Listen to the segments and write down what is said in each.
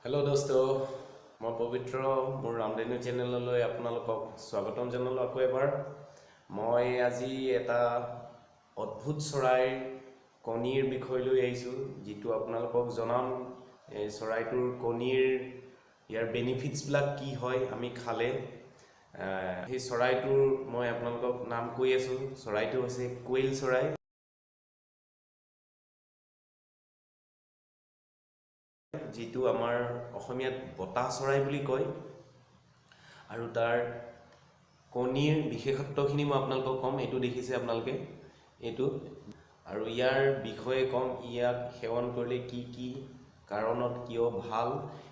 Hello दोस्तों मैं पवित्र मोर रामधेनु चेनेलলৈ আপোনালোকক স্বাগতম জনালো আকৌ এবাৰ মই আজি এটা অদ্ভুত চৰাইৰ কণীৰ বিষয় লৈ আহিছো যেটো আপোনালোকক জনাম এই চৰাইটোৰ কণীৰ ইয়াৰ বেনিফিটস বিলাক কি হয় আমি খালে এই চৰাইটোৰ মই আপোনালোকক নাম কৈ আছো চৰাইটো হৈছে কোয়েল চৰাই যেটো আমাৰ অসমীয়াত বতা চৰাই বুলি কয় আৰু তাৰ কণীৰ বিশেষত্বখিনি মই আপোনালোকক কম এটো দেখিছে আপোনালোকে এটো আৰু ইয়াৰ বিষয়ে কম ইয়াক সেৱন কৰিলে কি কি কাৰণত কিয় ভাল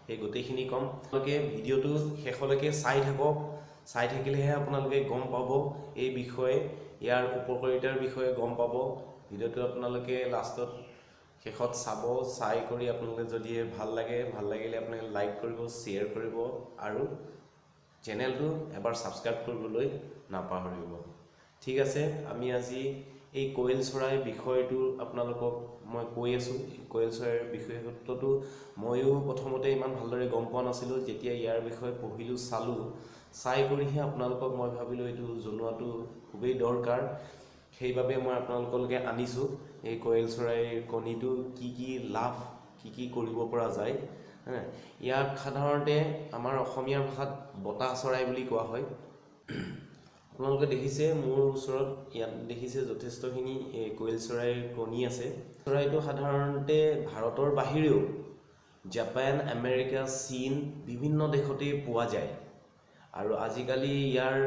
এই গোটেইখিনি কম আপোনালোকে ভিডিওটো শেষলৈকে চাই থাকিলেহে আপোনালোকে গম পাব এই বিষয়ে ইয়াৰ উপকাৰিতাৰ বিষয়ে গম পাব ভিডিওটো আপোনালোকে লাষ্টত শেষত চাই কৰি আপোনালোকে যদি ভাল লাগিলে আপোনালোকে লাইক কৰিব শেয়াৰ কৰিব আৰু চেনেলটো এবাৰ সাবস্ক্ৰাইব কৰিবলৈ নাপাহৰিব ঠিক আছে আমি আজি এই কোয়েল চৰাইৰ বিষয়টো আপোনালোকক মই কৈ আছো কোয়েল চৰাইৰ বিষয়টো মইও প্ৰথমতে ইমান ভালদৰে গম পোৱা নাছিলো যেতিয়া ইয়াৰ বিষয়ে পঢ়িলো চাই কৰিহে আপোনালোকক মই ভাবিলো এটো জনোৱাটো খুবেই দৰকাৰ সেইভাবে মই আপোনালোকলৈকে আনিছো এই কোয়েল চৰাইৰ কণীটো কি লাভ কি কৰিব পৰা যায় ইয়াক সাধাৰণতে আমাৰ অসমীয়া ভাষাত বতা চৰাই বুলি কোৱা হয় আপোনালোকে দেখিছে মোৰ ওচৰত ইয়াত দেখিছে যথেষ্টখিনি এই কোয়েল চৰাইৰ কণী আছে চৰাইটো সাধাৰণতে ভাৰতৰ বাহিৰেও জাপান আমেৰিকা চীন বিভিন্ন দেশতে পোৱা যায় আৰু আজিকালি ইয়াৰ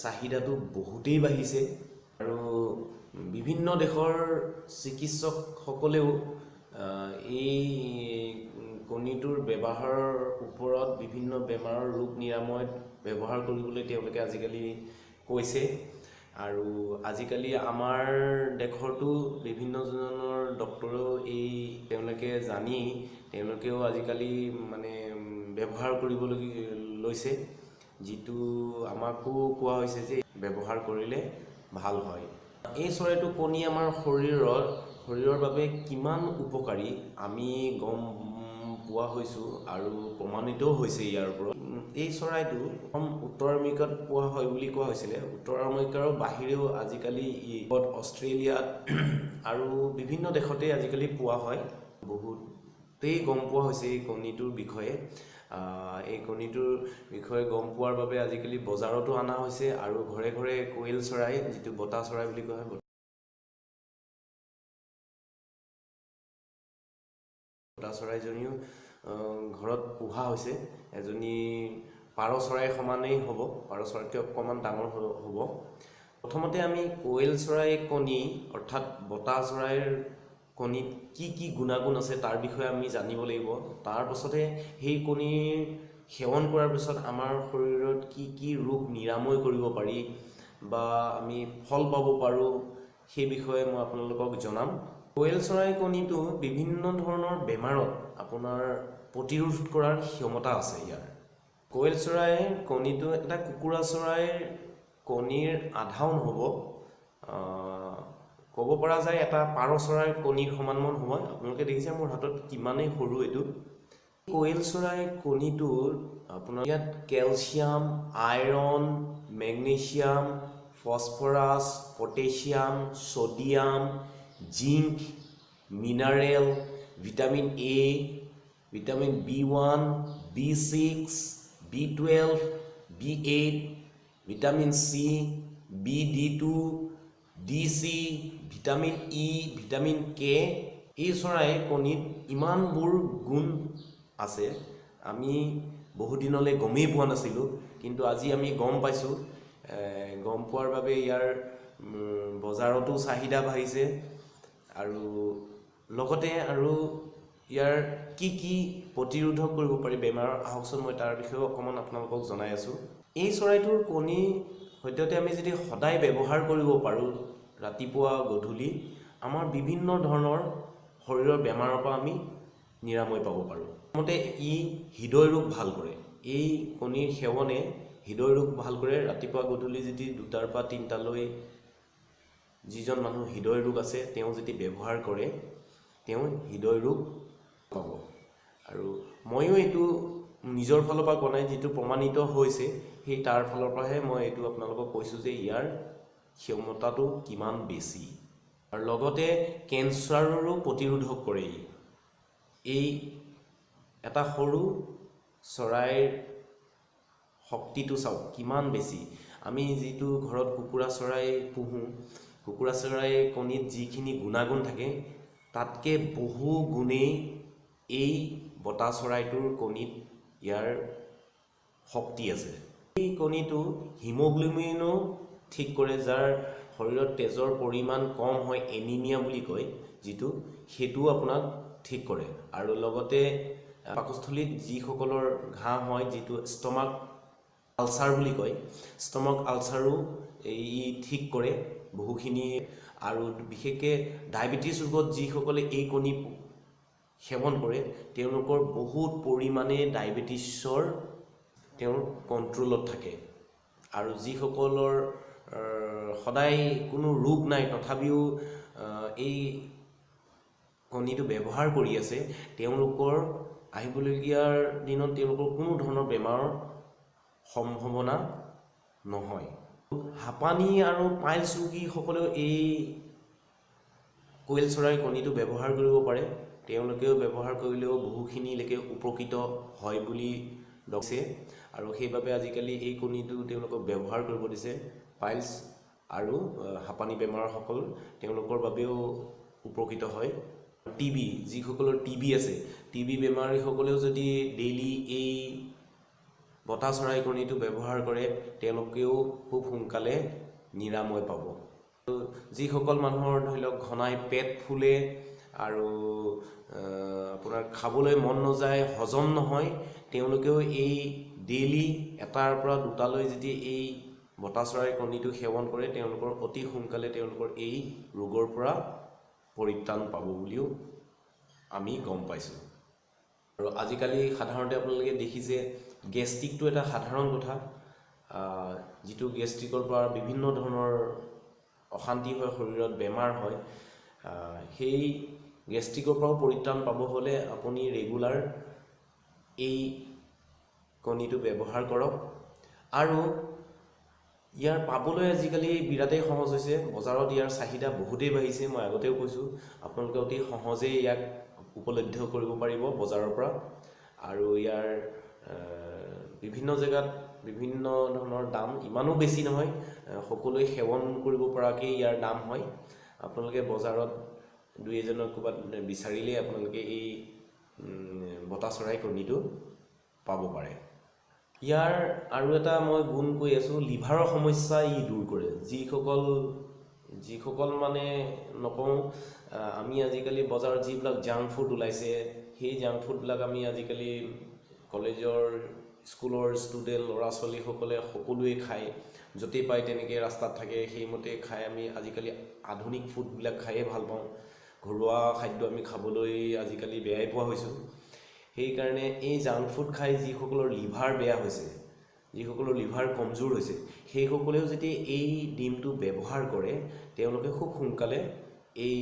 চাহিদাটো বহুতেই বাঢ়িছে আৰু বিভিন্ন দেশৰ চিকিৎসক সকলেও এই কণীটোৰ ব্যৱহাৰৰ ওপৰত বিভিন্ন বেমাৰৰ ৰোগ নিৰাময়ত ব্যৱহাৰ কৰিবলৈ তেওঁলোকে আজিকালি কৈছে আৰু আজিকালি আমাৰ দেশৰটো বিভিন্ন জনৰ ডক্টৰেও এই তেওঁলোকে জানি তেওঁলোকেও আজিকালি মানে ব্যৱহাৰ কৰিবলৈ লৈছে যেটো আমাকো কোৱা হৈছে যে ব্যৱহাৰ কৰিলে ভাল হয় এই চৰাইটো কণী আমাৰ শৰীৰৰ বাবে কিমান উপকাৰী আমি গম পোৱা হৈছো আৰু প্ৰমাণিত হৈছে ইয়াৰ ওপৰত এই চৰাইটো উত্তৰ আমেৰিকাত পোৱা হয় বুলি কোৱা হৈছিল উত্তৰ আমেৰিকাৰ বাহিৰেও আজিকালি অষ্ট্ৰেলিয়াত আৰু বিভিন্ন দেশতে আজিকালি পোৱা হয় বহুতেই গম পোৱা হৈছে এই কণীটোৰ বিষয়ে এই কণীটোৰ বিষয়ে গম পোৱাৰ বাবে আজিকালি বজাৰতো আনা হৈছে আৰু ঘৰে ঘৰে কোয়েল চৰাই যেটো বতা চৰাই বুলি কোৱা হয় বতা চৰাইজনীও ঘৰত পোহা হৈছে এজনী পাৰ চৰাই সমানেই হ'ব পাৰ চৰাইতকৈ অকমান ডাঙৰ হ'ব প্ৰথমতে আমি কোয়েল চৰাই কণী অৰ্থাৎ বতা চৰাইৰ কণীত কি গুণাগুণ আছে তাৰ বিষয়ে আমি জানিব লাগিব তাৰ পাছতে সেই কণীৰ সেৱন কৰাৰ পিছত আমাৰ শৰীৰত কি ৰোগ নিৰাময় কৰিব পাৰি বা আমি ফল পাব পাৰো সেই বিষয়ে মই আপোনালোকক জনাম কোয়েল চৰাই কণীটো বিভিন্ন ধৰণৰ বেমাৰত আপোনাৰ প্ৰতিৰোধ কৰাৰ ক্ষমতা আছে ইয়াৰ কোয়েল চৰাইৰ কণীটো এটা কুকুৰা চৰাইৰ কণীৰ আধাও নহব ক'ব পৰা যায় এটা পাৰ চৰাইৰ কণীৰ সমান হ'ব আপোনালোকে দেখিছে মোৰ হাতত কিমানেই সৰু এটো কোয়েল চৰাইৰ কণীটোৰ আপোনাৰ ইয়াত calcium iron magnesium phosphorus potassium sodium zinc mineral vitamin A vitamin B1 B6 B12 B8 vitamin C BD2 DC vitamin E vitamin K এই চৰাইৰ কণীত ইমানবোৰ গুণ আছে আমি বহু দিনলৈ গমেই পোৱা নাছিলো কিন্তু আজি আমি গম পাইছো গম পোৱাৰ বাবে ইয়াৰ বজাৰতো চাহিদা বাঢ়িছে আৰু লগতে আৰু ইয়াৰ কি প্ৰতিৰোধ কৰিব পাৰি বেমাৰৰ আহকচোন মই তাৰ বিষয়ে অকমান আপোনালোকক জনাই আছো এই চৰাইটোৰ কণী সত্যতে আমি যদি সদায় ব্যৱহাৰ কৰিব পাৰো ৰাতিপুৱা গধূলি আমাৰ বিভিন্ন ধৰণৰ শৰীৰৰ বেমাৰৰ পৰা আমি নিৰাময় পাব পাৰো মতে ই হৃদয় ৰোগ ভাল কৰে এই কণীৰ সেৱনে হৃদয় ৰোগ ভাল কৰে ৰাতিপুৱা গধূলি যদি দুটাৰ পৰা তিনটালৈ যিজন মানুহ হৃদয় ৰোগ আছে তেওঁ যদি ব্যৱহাৰ কৰে তেওঁ হৃদয় ৰোগ পাব আৰু ময়ো এইটো নিজৰ ফালৰ পৰা কোৱা নাই, যিটো প্ৰমাণিত হৈছে সেই তাৰ ফালৰ পৰাহে মই এইটো আপোনালোকক কৈছোঁ যে ইয়াৰ ক্ষমতাটো কিমান বেছি। আৰু লগতে কেঞ্চাৰৰো প্ৰতিৰোধক কৰে। এই এটা সৰু চৰাইৰ শক্তিটো চাওক কিমান বেছি। আমি যিটো ঘৰত কুকুৰা চৰাই পোহোঁ, কুকুৰা চৰাই কণীত যিখিনি গুণাগুণ থাকে তাতকৈ বহু গুণেই এই বতা চৰাইটোৰ কণীত ইয়াৰ শক্তি আছে। এই কণীটো হিমোগ্লোবিনো ঠিক কৰে, যাৰ শৰীৰত তেজৰ পৰিমাণ কম হয়, এনিমিয়া বুলি কয় যিটো, সেইটোও আপোনাক ঠিক কৰে। আৰু লগতে পাকস্থলীত যিসকলৰ ঘাঁ হয়, যিটো ষ্টমাক আলচাৰ বুলি কয়, ষ্টমাক আলচাৰো ই ঠিক কৰে বহুখিনি। আৰু বিশেষকৈ ডায়েবেটিছ ৰোগত যিসকলে এই কণী সেৱন কৰে তেওঁলোকৰ বহুত পৰিমাণে ডায়েবেটিছৰ তেওঁৰ কণ্ট্ৰলত থাকে। আৰু যিসকলৰ সদায় কোনো ৰোগ নাই তথাপিও এই কণীটো ব্যৱহাৰ কৰি আছে, তেওঁলোকৰ আহিবলগীয়া দিনত তেওঁলোকৰ কোনো ধৰণৰ বেমাৰৰ সম্ভাৱনা নহয়। হাঁপানী আৰু পাইলছ ৰোগীসকলেও এই কোয়েল চৰাইৰ কণীটো ব্যৱহাৰ কৰিব পাৰে। তেওঁলোকেও ব্যৱহাৰ কৰিলেও বহুখিনিলৈকে উপকৃত হয় বুলি কৈছে। আৰু সেইবাবে আজিকালি এই কণীটো তেওঁলোকক ব্যৱহাৰ কৰিব দিছে। পাইলছ আৰু হাঁপানী বেমাৰসকল তেওঁলোকৰ বাবেও উপকৃত হয়। টিবি, যিসকলৰ টিবি আছে, টিবি বেমাৰীসকলেও যদি ডেইলি এই বতা চৰাই কণীটো ব্যৱহাৰ কৰে তেওঁলোকেও খুব সোনকালে নিৰাময় পাব। যিসকল মানুহৰ ধৰি লওক ঘনাই পেট ফুলে আৰু আপোনাৰ খাবলৈ মন নাযায়, হজম নহয়, তেওঁলোকেও এই ডেইলি এটাৰ পৰা দুটালৈ যদি এই বতা চৰাইৰ কণীটো সেৱন কৰে তেওঁলোকৰ অতি সোনকালে তেওঁলোকৰ এই ৰোগৰ পৰা পৰিত্ৰাণ পাব বুলিও আমি গম পাইছোঁ। আৰু আজিকালি সাধাৰণতে আপোনালোকে দেখিছে গেষ্ট্ৰিকটো এটা সাধাৰণ কথা, যিটো গেষ্ট্ৰিকৰ পৰা বিভিন্ন ধৰণৰ অশান্তি হয়, শৰীৰত বেমাৰ হয়। সেই গেষ্ট্ৰিকৰ পৰাও পৰিত্ৰাণ পাব হ'লে আপুনি ৰেগুলাৰ এই কণীটো ব্যৱহাৰ কৰক। আৰু ইয়াৰ পাবলৈ আজিকালি বিৰাটেই সহজ হৈছে, বজাৰত ইয়াৰ চাহিদা বহুতেই বাঢ়িছে। মই আগতেও কৈছোঁ আপোনালোকে অতি সহজেই ইয়াক উপলব্ধ কৰিব পাৰিব বজাৰৰ পৰা। আৰু ইয়াৰ বিভিন্ন জেগাত বিভিন্ন ধৰণৰ দাম, ইমানো বেছি নহয়, সকলোৱে সেৱন কৰিব পৰাকৈ ইয়াৰ দাম হয়। আপোনালোকে বজাৰত দুই এজনক ক'ৰবাত বিচাৰিলেই আপোনালোকে এই বতা চৰাই কণীটো পাব পাৰে। ইয়াৰ আৰু এটা মই গুণ কৈ আছোঁ, লিভাৰৰ সমস্যা ই দূৰ কৰে। যিসকল মানে নকওঁ, আমি আজিকালি বজাৰত যিবিলাক জাংক ফুড ওলাইছে, সেই জাংক ফুডবিলাক আমি আজিকালি কলেজৰ স্কুলৰ ষ্টুডেণ্ট ল'ৰা ছোৱালীসকলে সকলোৱে খায়, য'তেই পায় তেনেকৈ ৰাস্তাত থাকে সেইমতে খায়। আমি আজিকালি আধুনিক ফুডবিলাক খায়েই ভাল পাওঁ, ঘৰুৱা খাদ্য আমি খাবলৈ আজিকালি বেয়াই পোৱা হৈছোঁ। সেইকাৰণে এই জাংক ফুড খাই যিসকলৰ লিভাৰ বেয়া হৈছে, যিসকলৰ লিভাৰ কমজোৰ হৈছে, সেইসকলেও যদি এই ডিমটো ব্যৱহাৰ কৰে তেওঁলোকে খুব সোনকালে এই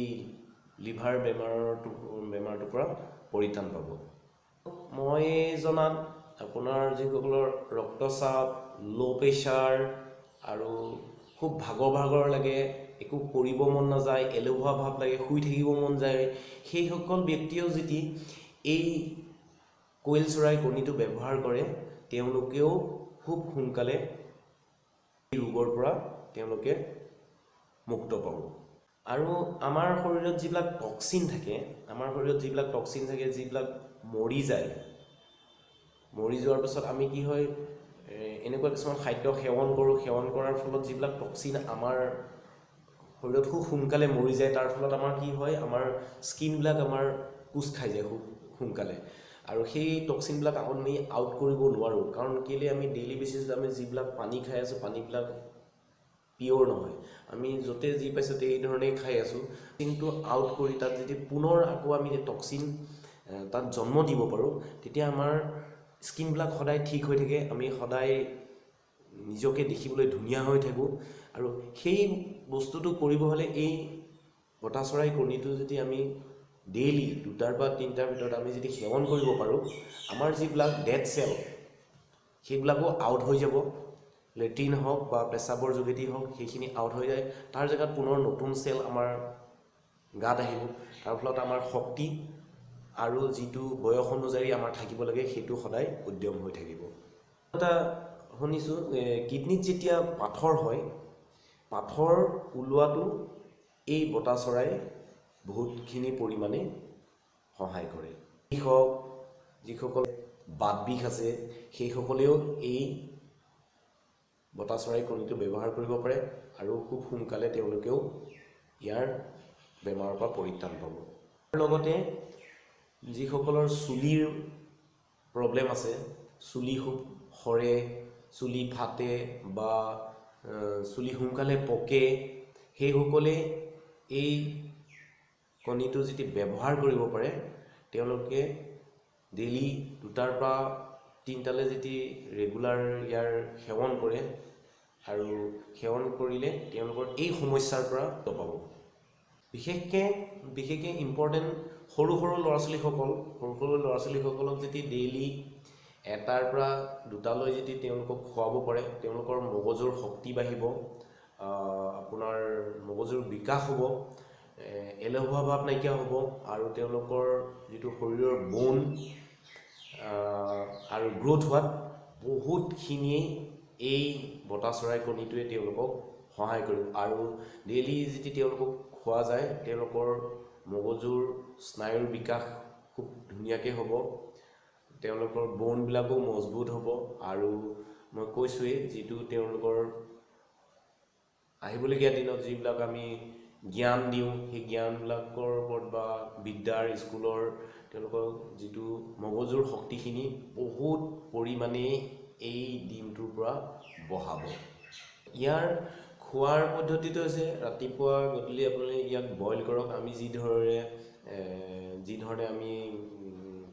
লিভাৰ বেমাৰটোৰ পৰা পৰিত্ৰাণ পাব। মই জনাত আপোনাৰ যিসকলৰ ৰক্তচাপ, ল' প্ৰেছাৰ আৰু খুব ভাগৰ লাগে, একো কৰিব মন নাযায়, এলেহুৱা ভাৱ লাগে, শুই থাকিব মন যায়, সেইসকল ব্যক্তিয়েও যদি এই কোয়েল চৰাই কণীটো ব্যৱহাৰ কৰে তেওঁলোকেও খুব সোনকালে এই ৰোগৰ পৰা তেওঁলোকে মুক্ত পাব। আৰু আমাৰ শৰীৰত যিবিলাক টক্সিন থাকে, যিবিলাক মৰি যায়, মৰি যোৱাৰ পিছত আমি কি হয়, এনেকুৱা কিছুমান খাদ্য সেৱন কৰাৰ ফলত যিবিলাক টক্সিন আমাৰ শৰীৰত খুব সোনকালে মৰি যায়, তাৰ ফলত আমাৰ কি হয়, আমাৰ স্কিনবিলাক আমাৰ কোচ খাই যায় খুব সোনকালে। আৰু সেই টক্সিনবিলাক আমি আউট কৰিব নোৱাৰোঁ, কাৰণ কেলৈ আমি ডেইলি বেচিছত আমি যিবিলাক পানী খাই আছোঁ, পানীবিলাক পিয়'ৰ নহয়, আমি য'তে যি পাইছোঁ এই ধৰণেই খাই আছোঁ। কিন্তু আউট কৰি তাত যদি পুনৰ আকৌ আমি টক্সিন তাত জন্ম দিব পাৰোঁ, তেতিয়া আমাৰ স্কিনবিলাক সদায় ঠিক হৈ থাকে, আমি সদায় নিজকে দেখিবলৈ ধুনীয়া হৈ থাকোঁ। আৰু সেই বস্তুটো কৰিব হ'লে এই বতা চৰাই কণীটো যদি আমি ডেইলি 2টাৰ পৰা 3টাৰ ভিতৰত আমি যদি সেৱন কৰিব পাৰোঁ আমাৰ যিবিলাক ডেড চেল সেইবিলাকো আউট হৈ যাব লেট্ৰিন হওক বা পেচাবৰ যোগেদি হওক সেইখিনি আউট হৈ যায় তাৰ জেগাত পুনৰ নতুন চেল আমাৰ গাত আহিব তাৰ ফলত আমাৰ শক্তি আৰু যিটো বয়স অনুযায়ী আমাৰ থাকিব লাগে সেইটো সদায় উদ্যম হৈ থাকিব এটা শুনিছোঁ কিডনিত যেতিয়া পাথৰ হয় পাথৰ ওলোৱাটো এই বতা চৰাই বহুতখিনি পৰিমাণে সহায় কৰে যিসকল বাত বিষ আছে সেইসকলেও এই বতা চৰাই কণীটো ব্যৱহাৰ কৰিব পাৰে আৰু খুব সোনকালে তেওঁলোকেও ইয়াৰ বেমাৰৰ পৰা পৰিত্ৰাণ পাব লগতে যিসকলৰ চুলিৰ প্ৰব্লেম আছে চুলি খুব সৰে চুলি ফাটে বা চুলি সোনকালে পকে সেইসকলে এই কণীটো যদি ব্যৱহাৰ কৰিব পাৰে তেওঁলোকে ডেইলি 2টাৰ পৰা 3টালৈ যদি ৰেগুলাৰ ইয়াৰ সেৱন কৰে আৰু সেৱন কৰিলে তেওঁলোকৰ এই সমস্যাৰ পৰা পাব বিশেষকৈ ইম্পৰ্টেণ্ট সৰু ল'ৰা ছোৱালীসকলক যদি ডেইলি 1টাৰ পৰা 2টালৈ যদি তেওঁলোকক খুৱাব পাৰে তেওঁলোকৰ মগজুৰ শক্তি বাঢ়িব আপোনাৰ মগজুৰ বিকাশ হ'ব এলেহুৱা ভাৱ নাইকিয়া হ'ব আৰু তেওঁলোকৰ যিটো শৰীৰৰ বন আৰু গ্ৰোথ হোৱাত বহুতখিনিয়ে এই বতা চৰাই কণীটোৱে তেওঁলোকক সহায় কৰিব আৰু ডেইলি যদি তেওঁলোকক খোৱা যায় তেওঁলোকৰ মগজুৰ স্নায়ুৰ বিকাশ খুব ধুনীয়াকৈ হ'ব তেওঁলোকৰ বনবিলাকো মজবুত হ'ব আৰু মই কৈছোঁৱেই যিটো তেওঁলোকৰ আহিবলগীয়া দিনত যিবিলাক আমি জ্ঞান দিওঁ সেই জ্ঞানবিলাকৰ ওপৰত বা বিদ্যাৰ স্কুলৰ তেওঁলোকৰ যিটো মগজুৰ শক্তিখিনি বহুত পৰিমাণে এই ডিমটোৰ পৰা বঢ়াব ইয়াৰ খোৱাৰ পদ্ধতিটো হৈছে ৰাতিপুৱা গধূলি আপোনালোকে ইয়াক বইল কৰক আমি যি ধৰণে আমি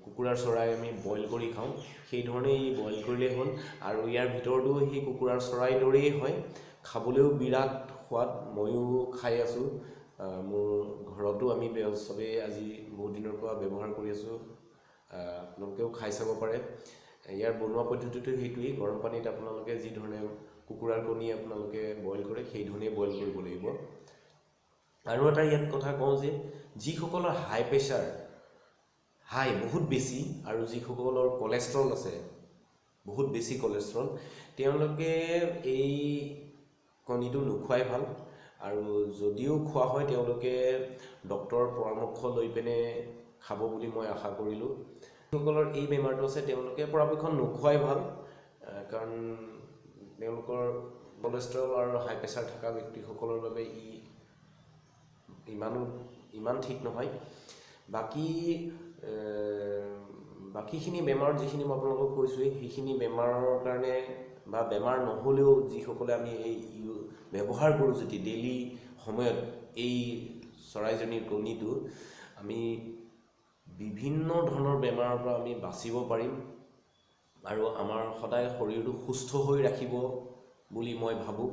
কুকুৰাৰ চৰাই আমি বইল কৰি খাওঁ সেই ধৰণে বইল কৰিলেই হ'ল আৰু ইয়াৰ ভিতৰতো সেই কুকুৰাৰ চৰাই দৰেই হয় খাবলৈও বিৰাট সোৱাদ ময়ো খাই আছোঁ মোৰ ঘৰতো আমি চবেই আজি বহুত দিনৰ পৰা ব্যৱহাৰ কৰি আছোঁ আপোনালোকেও খাই চাব পাৰে ইয়াৰ বনোৱা পদ্ধতিটো সেইটোৱেই গৰম পানীত আপোনালোকে যি ধৰণে কুকুৰাৰ কণী আপোনালোকে বইল কৰে সেই ধৰণে বইল কৰিব লাগিব আৰু এটা ইয়াত কথা কওঁ যে যিসকলৰ হাই প্ৰেছাৰ বহুত বেছি আৰু যিসকলৰ কলেষ্ট্ৰল আছে বহুত বেছি কলেষ্ট্ৰল তেওঁলোকে এই কণীটো নোখোৱাই ভাল আৰু যদিও খোৱা হয় তেওঁলোকে ডক্তৰৰ পৰামৰ্শ লৈ পিনে খাব বুলি মই আশা কৰিলোঁ যিসকলৰ এই বেমাৰটো আছে তেওঁলোকে পৰাপক্ষত নোখোৱাই ভাল কাৰণ তেওঁলোকৰ কলেষ্ট্ৰল আৰু হাই প্ৰেছাৰ থকা ব্যক্তিসকলৰ বাবে ইমান ঠিক নহয় বাকীখিনি বেমাৰত যিখিনি মই আপোনালোকক কৈছোঁৱেই সেইখিনি বেমাৰৰ কাৰণে বা বেমাৰ নহ'লেও যিসকলে আমি এই ব্যৱহাৰ কৰোঁ যদি ডেইলি সময়ত এই চৰাইজনীৰ কণীটো আমি বিভিন্ন ধৰণৰ বেমাৰৰ পৰা আমি বাচিব পাৰিম আৰু আমাৰ সদায় শৰীৰটো সুস্থ হৈ ৰাখিব বুলি মই ভাবোঁ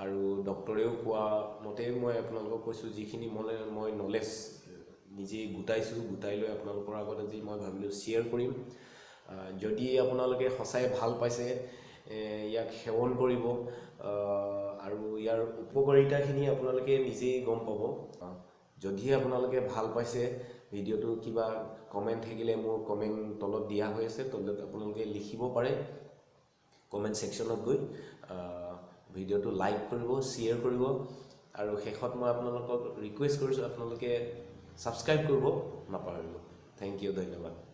আৰু ডক্তৰেও কোৱা মতে মই আপোনালোকক কৈছোঁ যিখিনি মই নলেজ নিজে গোটাই লৈ আপোনালোকৰ আগত আজি মই ভাবিলোঁ শ্বেয়াৰ কৰিম যদি আপোনালোকে সঁচাই ভাল পাইছে ইয়াক সেৱন কৰিব আৰু ইয়াৰ উপকাৰিতাখিনি আপোনালোকে নিজেই গম পাব যদিহে আপোনালোকে ভাল পাইছে ভিডিঅ'টো কিবা কমেণ্ট থাকিলে মোৰ কমেণ্ট তলত দিয়া হৈ আছে তলত আপোনালোকে লিখিব পাৰে কমেণ্ট ছেকশ্যনত গৈ ভিডিঅ'টো লাইক কৰিব শ্বেয়াৰ কৰিব আৰু শেষত মই আপোনালোকক ৰিকুৱেষ্ট কৰিছোঁ আপোনালোকে ছাবস্ক্ৰাইব কৰিব নাপাহৰিব থেংক ইউ ধন্যবাদ